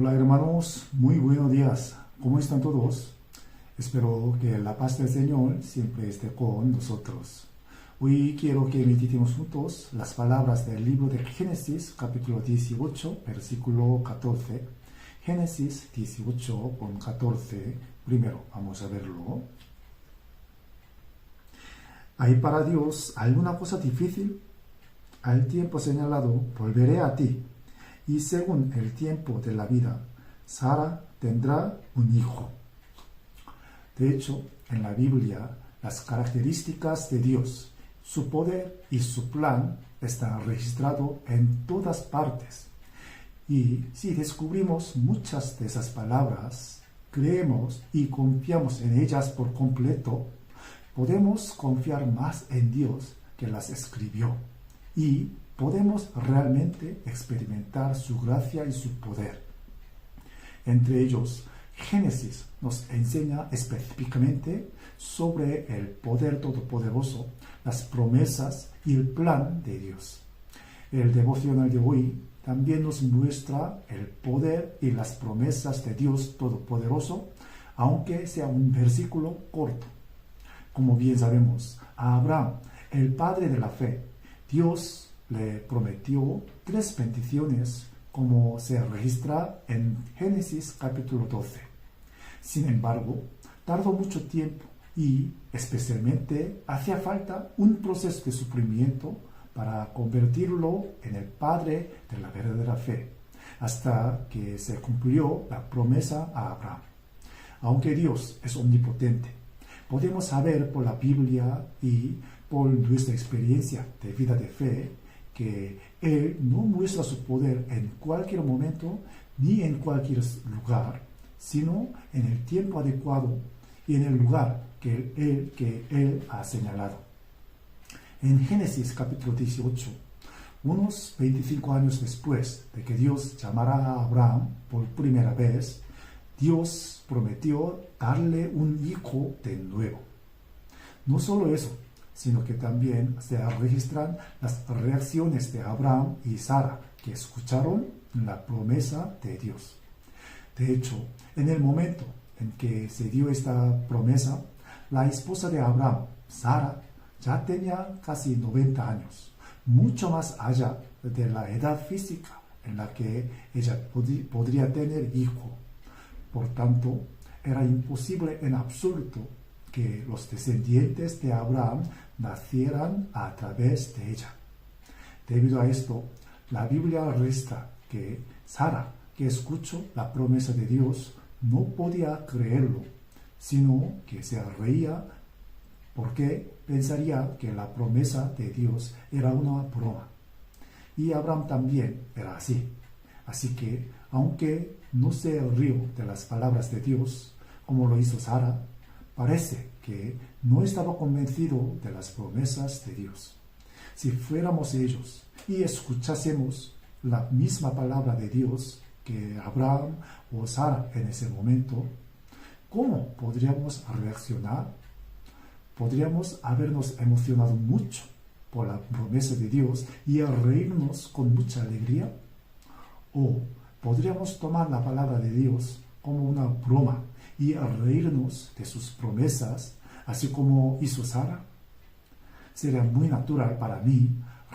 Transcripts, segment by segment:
Hola hermanos, muy buenos días. ¿Cómo están todos? Espero que la paz del Señor siempre esté con nosotros. Hoy quiero que meditemos juntos las palabras del libro de Génesis, capítulo 18, versículo 14. Génesis 18 con 14. Primero, vamos a verlo. ¿Hay para Dios alguna cosa difícil? Al tiempo señalado volveré a ti, y según el tiempo de la vida, Sara tendrá un hijo. De hecho, en la Biblia, las características de Dios, su poder y su plan están registrados en todas partes. Y si descubrimos muchas de esas palabras, creemos y confiamos en ellas por completo, podemos confiar más en Dios que las escribió y podemos realmente experimentar su gracia y su poder. Entre ellos, Génesis nos enseña específicamente sobre el poder todopoderoso, las promesas y el plan de Dios. El devocional de hoy también nos muestra el poder y las promesas de Dios todopoderoso, aunque sea un versículo corto. Como bien sabemos, a Abraham, el padre de la fe, Dios le prometió 3 bendiciones, como se registra en Génesis capítulo 12. Sin embargo, tardó mucho tiempo y especialmente hacía falta un proceso de sufrimiento para convertirlo en el padre de la verdadera fe, hasta que se cumplió la promesa a Abraham. Aunque Dios es omnipotente, podemos saber por la Biblia y por nuestra experiencia de vida de fe que Él no muestra su poder en cualquier momento ni en cualquier lugar, sino en el tiempo adecuado y en el lugar que Él ha señalado. En Génesis capítulo 18, unos 25 años después de que Dios llamara a Abraham por primera vez, Dios prometió darle un hijo de nuevo. No solo eso, sino que también se registran las reacciones de Abraham y Sara, que escucharon la promesa de Dios. De hecho, en el momento en que se dio esta promesa, la esposa de Abraham, Sara, ya tenía casi 90 años, mucho más allá de la edad física en la que ella podría tener hijo. Por tanto, era imposible en absoluto que los descendientes de Abraham nacieran a través de ella. Debido a esto, la Biblia registra que Sara, que escuchó la promesa de Dios, no podía creerlo, sino que se reía porque pensaría que la promesa de Dios era una broma. Y Abraham también era así. Así que, aunque no se rió de las palabras de Dios, como lo hizo Sara, parece que no estaba convencido de las promesas de Dios. Si fuéramos ellos y escuchásemos la misma palabra de Dios que Abraham o Sara en ese momento, ¿cómo podríamos reaccionar? Podríamos habernos emocionado mucho por la promesa de Dios y reírnos con mucha alegría. O podríamos tomar la palabra de Dios como una broma y reírnos de sus promesas, así como hizo Sara. Sería muy natural para mí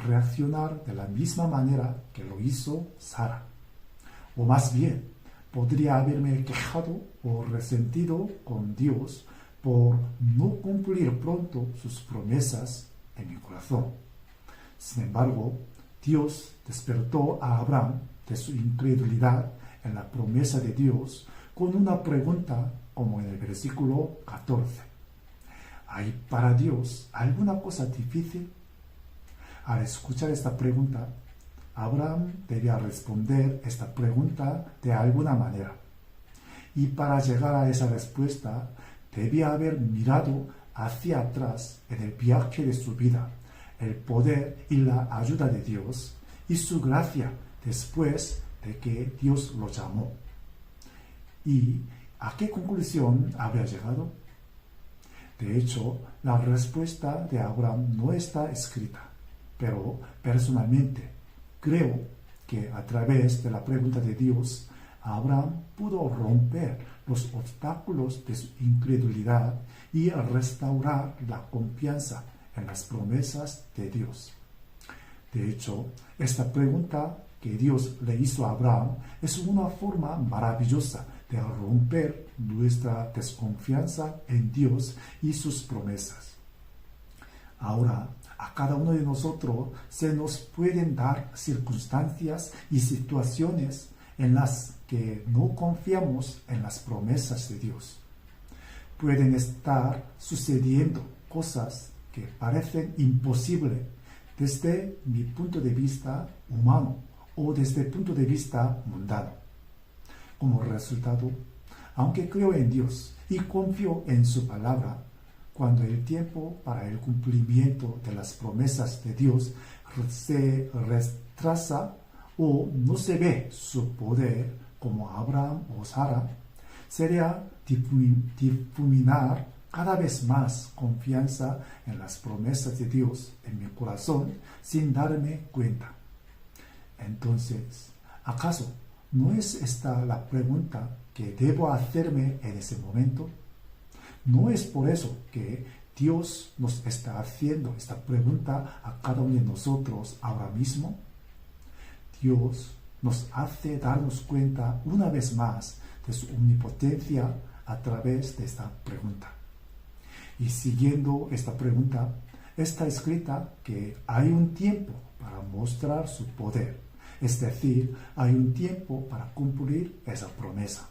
reaccionar de la misma manera que lo hizo Sara. O más bien, podría haberme quejado o resentido con Dios por no cumplir pronto sus promesas en mi corazón. Sin embargo, Dios despertó a Abraham de su incredulidad en la promesa de Dios con una pregunta como en el versículo 14. ¿Hay para Dios alguna cosa difícil? Al escuchar esta pregunta, Abraham debía responder esta pregunta de alguna manera. Y para llegar a esa respuesta, debía haber mirado hacia atrás en el viaje de su vida, el poder y la ayuda de Dios y su gracia después de que Dios lo llamó. ¿Y a qué conclusión habría llegado? De hecho, la respuesta de Abraham no está escrita, pero personalmente creo que a través de la pregunta de Dios, Abraham pudo romper los obstáculos de su incredulidad y restaurar la confianza en las promesas de Dios. De hecho, esta pregunta que Dios le hizo a Abraham es una forma maravillosa de romper nuestra desconfianza en Dios y sus promesas. Ahora, a cada uno de nosotros se nos pueden dar circunstancias y situaciones en las que no confiamos en las promesas de Dios. Pueden estar sucediendo cosas que parecen imposibles desde mi punto de vista humano o desde el punto de vista mundano. Como resultado, aunque creo en Dios y confío en su palabra, cuando el tiempo para el cumplimiento de las promesas de Dios se retrasa o no se ve su poder como Abraham o Sara, sería difuminar cada vez más confianza en las promesas de Dios en mi corazón sin darme cuenta. Entonces, ¿acaso no es esta la pregunta que debo hacerme en ese momento? ¿No es por eso que Dios nos está haciendo esta pregunta a cada uno de nosotros ahora mismo? Dios nos hace darnos cuenta una vez más de su omnipotencia a través de esta pregunta. Y siguiendo esta pregunta, está escrita que hay un tiempo para mostrar su poder, es decir, hay un tiempo para cumplir esa promesa.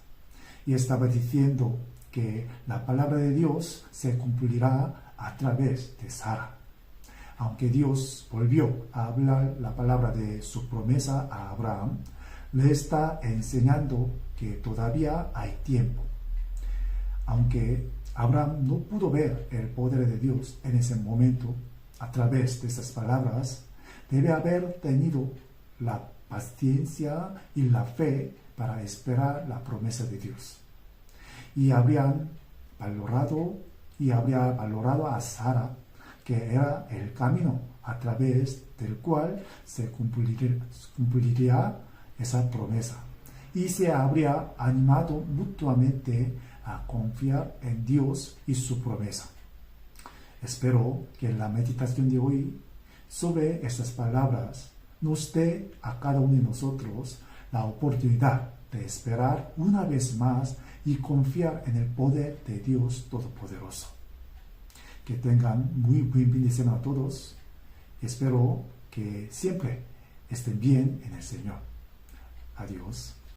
Y estaba diciendo que la palabra de Dios se cumplirá a través de Sara. Aunque Dios volvió a hablar la palabra de su promesa a Abraham, le está enseñando que todavía hay tiempo. Aunque Abraham no pudo ver el poder de Dios en ese momento, a través de esas palabras, debe haber tenido la paciencia y la fe para esperar la promesa de Dios. Y habría valorado a Sara, que era el camino a través del cual se cumpliría esa promesa. Y se habría animado mutuamente a confiar en Dios y su promesa. Espero que la meditación de hoy sobre estas palabras nos dé a cada uno de nosotros la oportunidad de esperar una vez más y confiar en el poder de Dios Todopoderoso. Que tengan muy buen fin de semana a todos. Espero que siempre estén bien en el Señor. Adiós.